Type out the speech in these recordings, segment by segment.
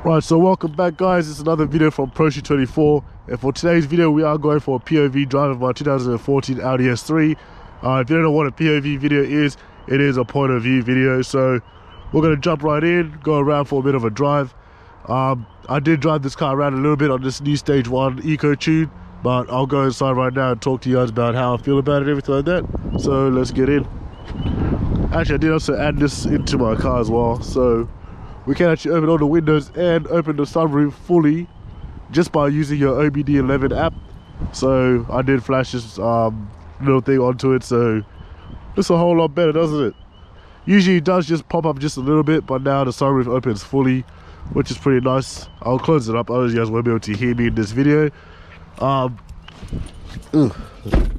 Right, so welcome back guys, it's another video from Pro24, and for today's video we are going for a POV drive of my 2014 Audi S3. If you don't know what a POV video is, it is a point of view video, so we're going to jump right in, go around for a bit of a drive. I did drive this car around a little bit on this new Stage 1 Ecotune, but I'll go inside right now and talk to you guys about how I feel about it and everything like that. So let's get in. Actually, I did also add this into my car as well, so we can actually open all the windows and open the sunroof fully just by using your OBD11 app. So I did flash this little thing onto it, so it's a whole lot better, doesn't it? Usually it does just pop up just a little bit, but now the sunroof opens fully, which is pretty nice. I'll close it up, otherwise you guys won't be able to hear me in this video.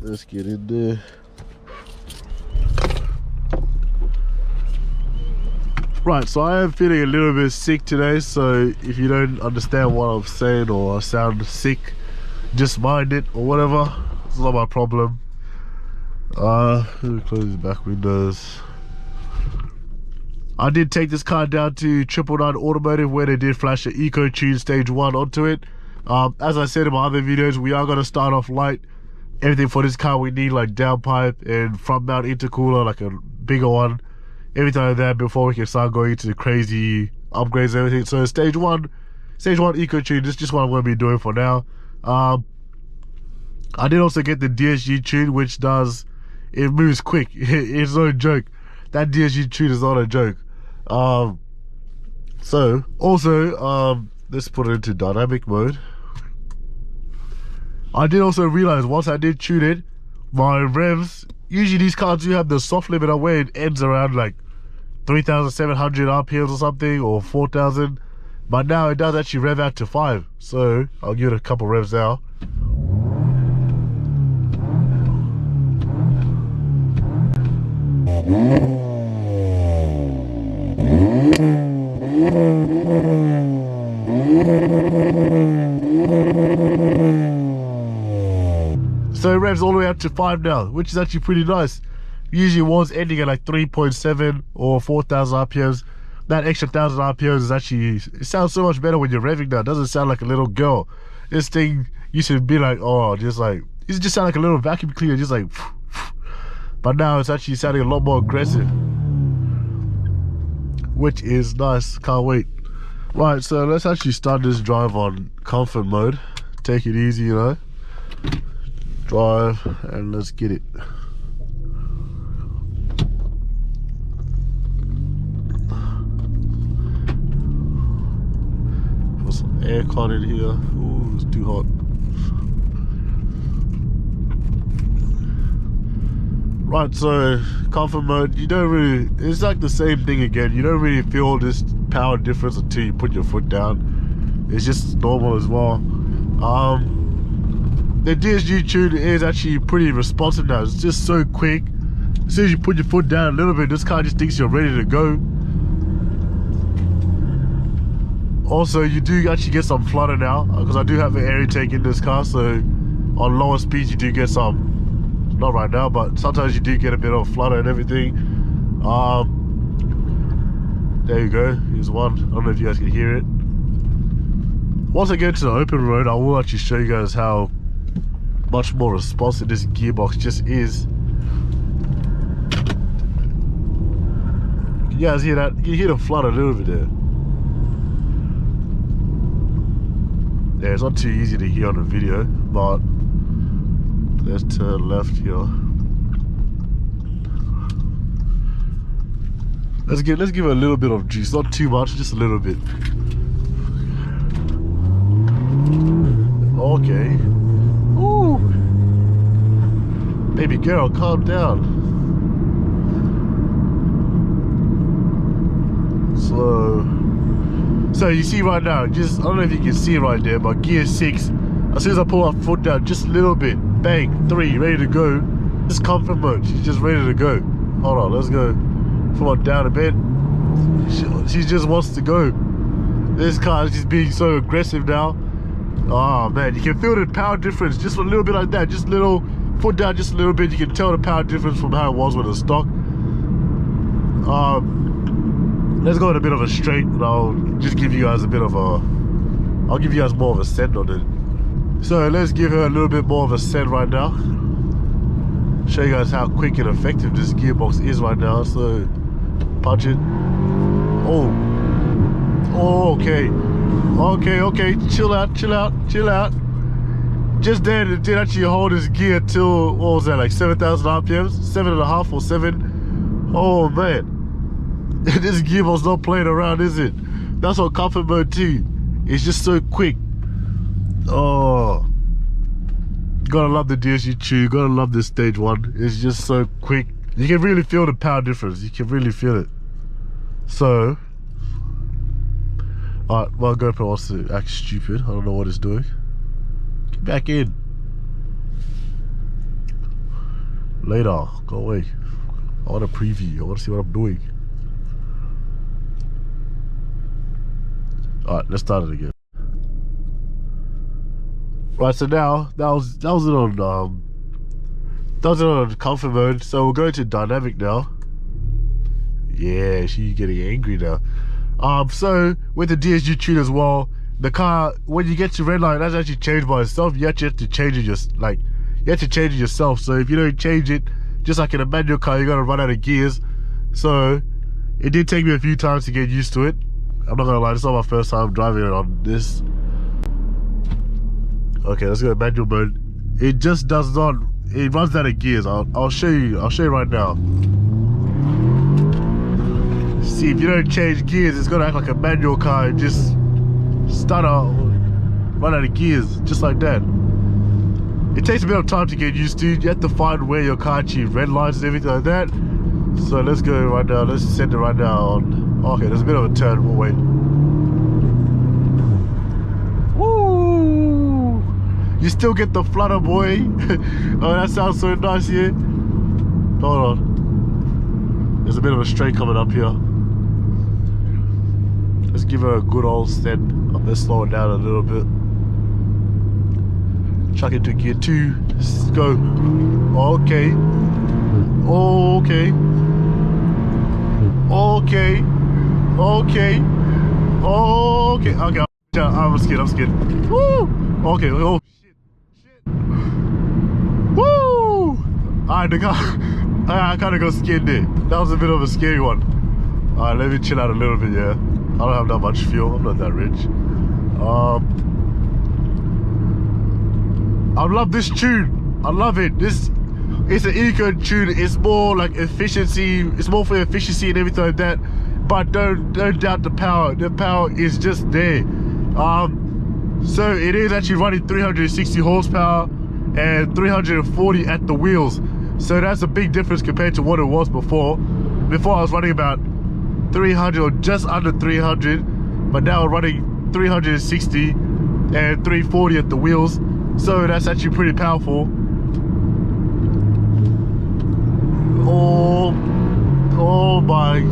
Let's get in there. Right, so I am feeling a little bit sick today, so if you don't understand what I'm saying or I sound sick, just mind it or whatever. It's not my problem. Let me close these back windows. I did take this car down to 999 Automotive where they did flash the Ecotune Stage 1 onto it. As I said in my other videos, we are going to start off light. Everything for this car we need like downpipe and front mount intercooler, like a bigger one. Everything like that before we can start going into the crazy upgrades and everything. So stage one Ecotune, this is just what I'm going to be doing for now. I did also get the DSG tune, which it moves quick. It's no joke. That DSG tune is not a joke. So also let's put it into dynamic mode. I did also realize once I did tune it, my revs, usually these cars do have the soft limiter where it ends around like 3,700 RPMs or something, or 4,000, but now it does actually rev out to 5. So I'll give it a couple revs now. So it revs all the way up to 5 now, which is actually pretty nice. Usually it was ending at like 3.7 or 4,000 RPMs. That extra 1,000 RPMs is actually, it sounds so much better when you're revving now. It doesn't sound like a little girl. This thing used to be like, oh, just like, it just sound like a little vacuum cleaner, just like, but now it's actually sounding a lot more aggressive, which is nice. Can't wait. Right, so let's actually start this drive on comfort mode. Take it easy, you know. Drive and let's get it. Put some aircon in here. Ooh, it's too hot. Right, so comfort mode, you don't really, it's like the same thing again. You don't really feel this power difference until you put your foot down. It's just normal as well. The DSG tune is actually pretty responsive now. It's just so quick. As soon as you put your foot down a little bit, this car just thinks you're ready to go. Also, you do actually get some flutter now, because I do have an air intake in this car, so on lower speeds you do get some, not right now, but sometimes you do get a bit of flutter and everything. There you go, here's one. I don't know if you guys can hear it. Once I get to the open road, I will actually show you guys how much more responsive this gearbox just is. Can you guys hear that? You can hear the flutter a little bit there. Yeah, it's not too easy to hear on the video, but let's turn left here. Let's give it a little bit of juice, not too much, just a little bit. Okay. Ooh. Baby girl, calm down. So you see right now, just, I don't know if you can see it right there, but gear 6, as soon as I pull my foot down just a little bit, bang, 3, ready to go. This comfort mode, she's just ready to go. Hold on, let's go. Pull her down a bit. She just wants to go. This car is just being so aggressive now. Oh man, you can feel the power difference just a little bit like that. Just little foot down, just a little bit. You can tell the power difference from how it was with the stock. let's go in a bit of a straight, and I'll just give you guys a bit of a, I'll give you guys more of a send on it. So let's give her a little bit more of a send right now. Show you guys how quick and effective this gearbox is right now. So punch it. Oh, okay, chill out. Just then it did actually hold his gear till, what was that, like 7,000 RPMs, 7.5 or 7. Oh man, this gearbox not playing around, is it? That's on comfort mode too. It's just so quick. Oh, gotta love the DSG-Tune, gotta love this stage 1. It's just so quick. You can really feel the power difference. You can really feel it. So, alright, my GoPro wants to act stupid. I don't know what it's doing. Get back in. Later, go away. I want a preview. I want to see what I'm doing. Alright, let's start it again. Right, so now that was it on comfort mode. So we'll go to dynamic now. Yeah, she's getting angry now. So with the DSG-Tune as well, the car, when you get to red line, that's actually changed by itself. You actually have to change it yourself. So if you don't change it, just like in a manual car, you gotta run out of gears. So it did take me a few times to get used to it. I'm not gonna lie, this is not my first time driving it on this. Okay, let's go to manual mode. It just does not, it runs out of gears. I'll show you right now. See, if you don't change gears, it's gonna act like a manual car and just run out of gears, just like that. It takes a bit of time to get used to. You have to find where your car actually red lines and everything like that. So let's go right now, let's send it right now on. Okay, there's a bit of a turn, we'll wait. Woo! You still get the flutter, boy. Oh, that sounds so nice here. Hold on. There's a bit of a straight coming up here. Let's give her a good old send. Let's slow it down a little bit. Chuck it to gear 2. Let's go. Okay. Okay. Okay. Okay. Okay. Okay. I'm scared. Woo! Okay. Oh shit. Woo! Alright, the car. I kinda got scared there. That was a bit of a scary one. Alright, let me chill out a little bit, yeah. I don't have that much fuel, I'm not that rich. I love this tune. I love it. It's an Ecotune. It's more like efficiency. It's more for efficiency and everything like that. But don't doubt the power. The power is just there. So it is actually running 360 horsepower and 340 at the wheels. So that's a big difference compared to what it was before. Before I was running about 300 or just under 300, but now I'm running 360 and 340 at the wheels. So that's actually pretty powerful. Oh my.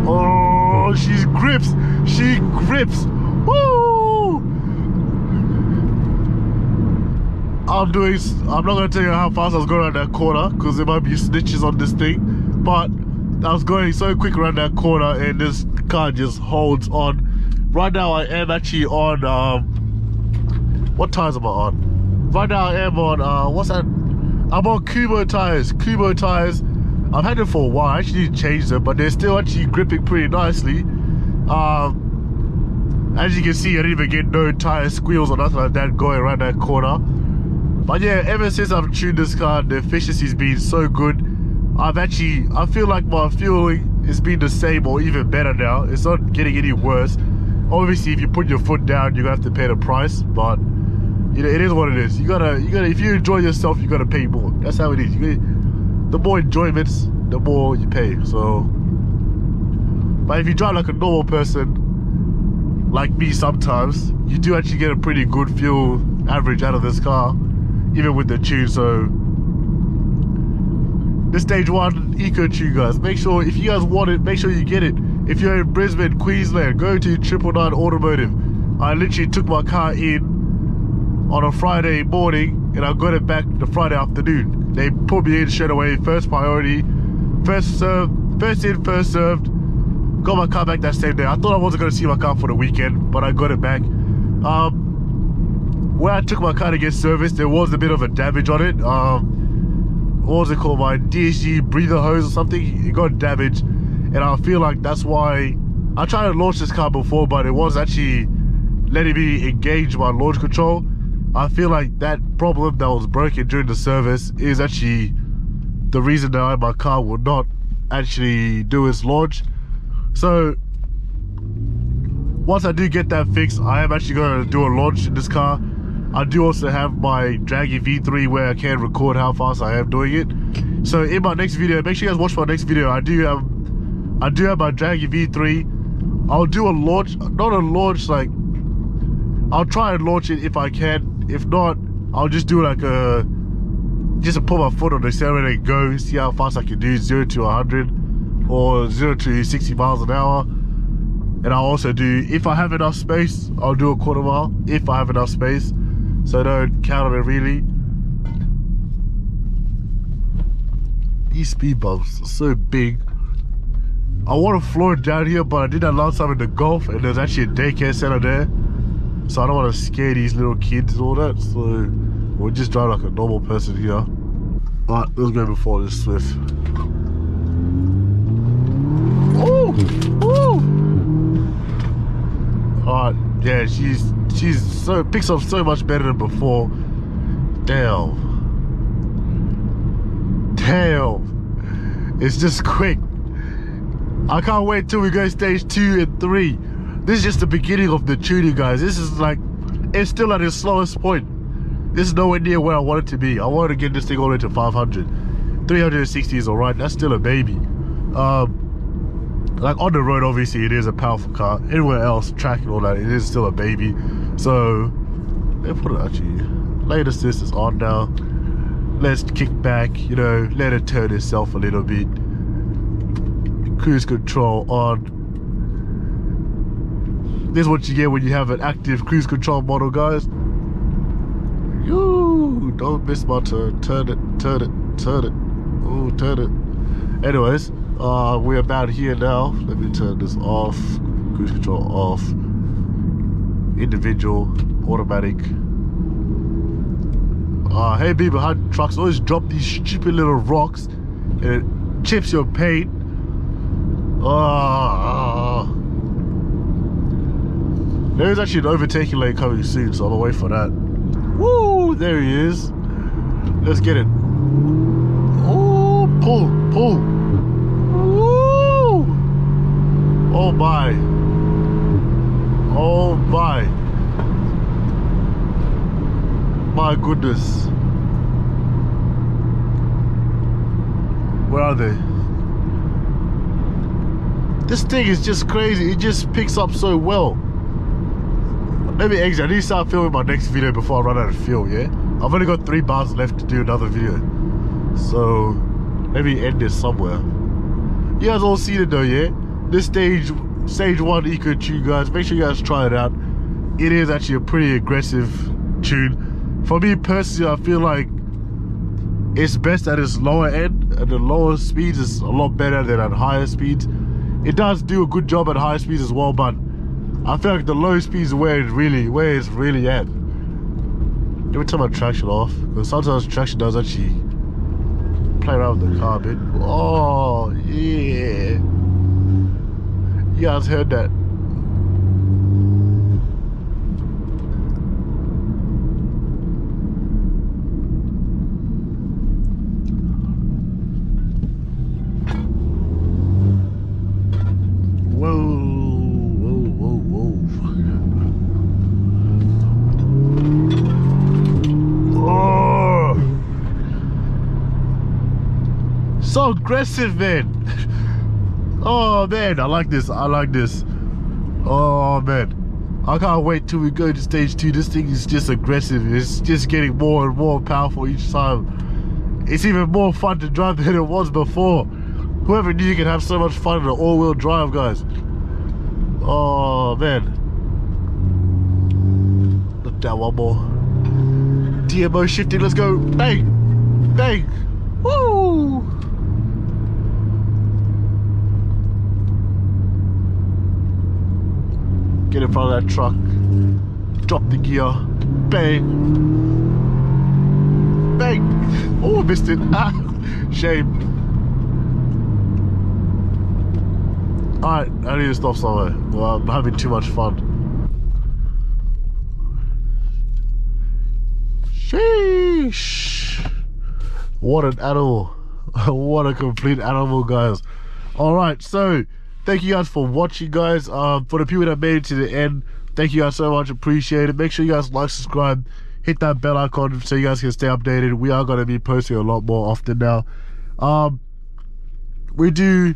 Oh, she grips. Woo! I'm not gonna tell you how fast I was going around that corner because there might be snitches on this thing, but I was going so quick around that corner and this car just holds on. Right now I am actually on, what tires am I on? Right now I am on, what's that? I'm on Kubo tires. I've had them for a while. I actually need to change them, but they're still actually gripping pretty nicely. As you can see, I didn't even get no tire squeals or nothing like that going around that corner. But yeah, ever since I've tuned this car, the efficiency's been so good. I feel like my fueling has been the same or even better now. It's not getting any worse. Obviously, if you put your foot down, you're gonna have to pay the price, but you know, it is what it is. You gotta, if you enjoy yourself, you gotta pay more. That's how it is. The more enjoyments, the more you pay. So, but if you drive like a normal person, like me sometimes, you do actually get a pretty good fuel average out of this car, even with the tune. So, this stage 1 Ecotune, guys. Make sure, if you guys want it, make sure you get it. If you're in Brisbane, Queensland, go to 999 Automotive. I literally took my car in on a Friday morning and I got it back the Friday afternoon. They put me in straight away, first priority, first in, first served. got my car back that same day. I thought I wasn't gonna see my car for the weekend, but I got it back. Where I took my car to get serviced, there was a bit of a damage on it. What was it called? My DSG breather hose or something. It got damaged, and I feel like that's why I tried to launch this car before, but it was actually letting me engage my launch control. I feel like that problem that was broken during the service is actually the reason that my car would not actually do its launch. So once I do get that fixed, I am actually going to do a launch in this car. I do also have my Draggy V3 where I can record how fast I am doing it. So in my next video, make sure you guys watch my next video. I do have my Draggy V3. I'll do a launch, not a launch, like I'll try and launch it if I can. If not, I'll just do like just to put my foot on the accelerator and go, see how fast I can do 0 to 100 or 0 to 60 miles an hour. And I'll also do, if I have enough space, I'll do a quarter mile if I have enough space. So don't count on it really. These speed bumps are so big. I want to floor it down here, but I did that last time in the Gulf, and there's actually a daycare center there. So I don't want to scare these little kids and all that. So we'll just drive like a normal person here. Alright, let's go before this Swift. Oh! Oh! Alright, yeah, she's so picks up so much better than before. Damn. It's just quick. I can't wait till we go stage 2 and 3. This is just the beginning of the tuning, guys. This is like, it's still at its slowest point. This is nowhere near where I want it to be. I want to get this thing all the way to 500. 360 is alright, that's still a baby. Like on the road, obviously it is a powerful car. Anywhere else, track and all that, it is still a baby. So let's put it actually, lane assist is on now. Let's kick back, you know, let it turn itself a little bit. Cruise control on. This is what you get when you have an active cruise control model, guys. Yoo, don't miss my turn. Turn it. Ooh, turn it. Anyways, we're about here now. Let me turn this off. Cruise control off. Individual, automatic. Hey, people behind trucks always drop these stupid little rocks and it chips your paint. There's actually an overtaking lane coming soon, so I'm gonna wait for that. Woo! There he is. Let's get it. Oh, pull. Woo! Oh my. Oh my. My goodness. Where are they? This thing is just crazy. It just picks up so well. Let me exit. I need to start filming my next video before I run out of fuel, yeah? I've only got 3 bars left to do another video. So, let me end this somewhere. You guys all seen it though, yeah? This stage 1 Ecotune, guys. Make sure you guys try it out. It is actually a pretty aggressive tune. For me personally, I feel like it's best at its lower end, and the lower speeds is a lot better than at higher speeds. It does do a good job at higher speeds as well, but I feel like the low speeds is where it's really at. Let me turn my traction off, because sometimes traction does actually play around with the car a bit. Oh yeah, you guys heard that? So aggressive, man. Oh man, I like this. Oh man, I can't wait till we go to stage 2. This thing is just aggressive. It's just getting more and more powerful each time. It's even more fun to drive than it was before. Whoever knew you could have so much fun in an all-wheel drive, guys. Oh man. Look down one more. DMO shifting, let's go. Bang! Bang! Woo! get in front of that truck, drop the gear, bang, bang. Oh, missed it. Ah, shame. Alright, I need to stop somewhere. Well, I'm having too much fun. Sheesh. What an animal. What a complete animal, guys. Alright, so thank you guys for watching, guys. For the people that made it to the end, thank you guys so much. Appreciate it. Make sure you guys like, subscribe, hit that bell icon so you guys can stay updated. We are going to be posting a lot more often now. We do,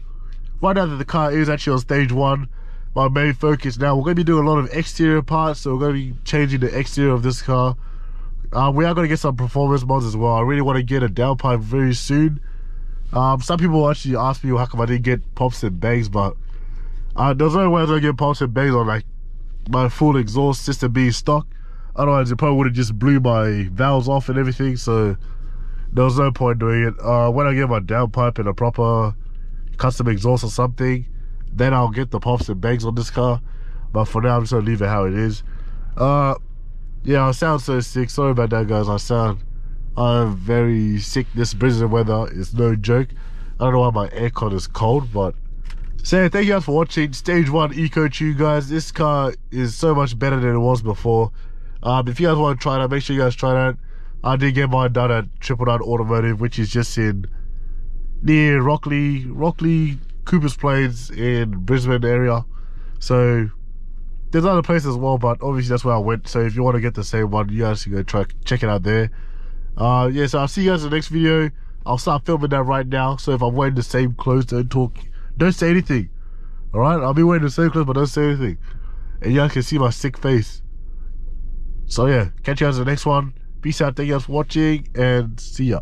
right now that the car is actually on stage 1, my main focus now, we're going to be doing a lot of exterior parts. So we're going to be changing the exterior of this car. We are going to get some performance mods as well. I really want to get a downpipe very soon. Some people actually ask me how come I didn't get pops and bangs, but there's no way I was going to get pops and bangs on like my full exhaust system being stock. Otherwise it probably would have just blew my valves off and everything, so there was no point doing it. When I get my downpipe and a proper custom exhaust or something, then I'll get the pops and bangs on this car. But for now I'm just going to leave it how it is. Yeah, I sound so sick. Sorry about that, guys. I'm very sick. This Brisbane weather is no joke. I don't know why my aircon is cold, but so yeah, thank you guys for watching stage 1 Ecotune, guys. This car is so much better than it was before. If you guys want to try it out, make sure you guys try it out. I did get mine done at 999 Automotive, which is just in near Rockley Cooper's Plains in Brisbane area. So there's other places as well, but obviously that's where I went. So if you want to get the same one, you guys can go check it out there. Yeah, so I'll see you guys in the next video. I'll start filming that right now. So if I'm wearing the same clothes, don't say anything. Alright, I'll be wearing the same clothes, but don't say anything. And you guys can see my sick face. So yeah, catch you guys in the next one. Peace out, thank you guys for watching, and see ya.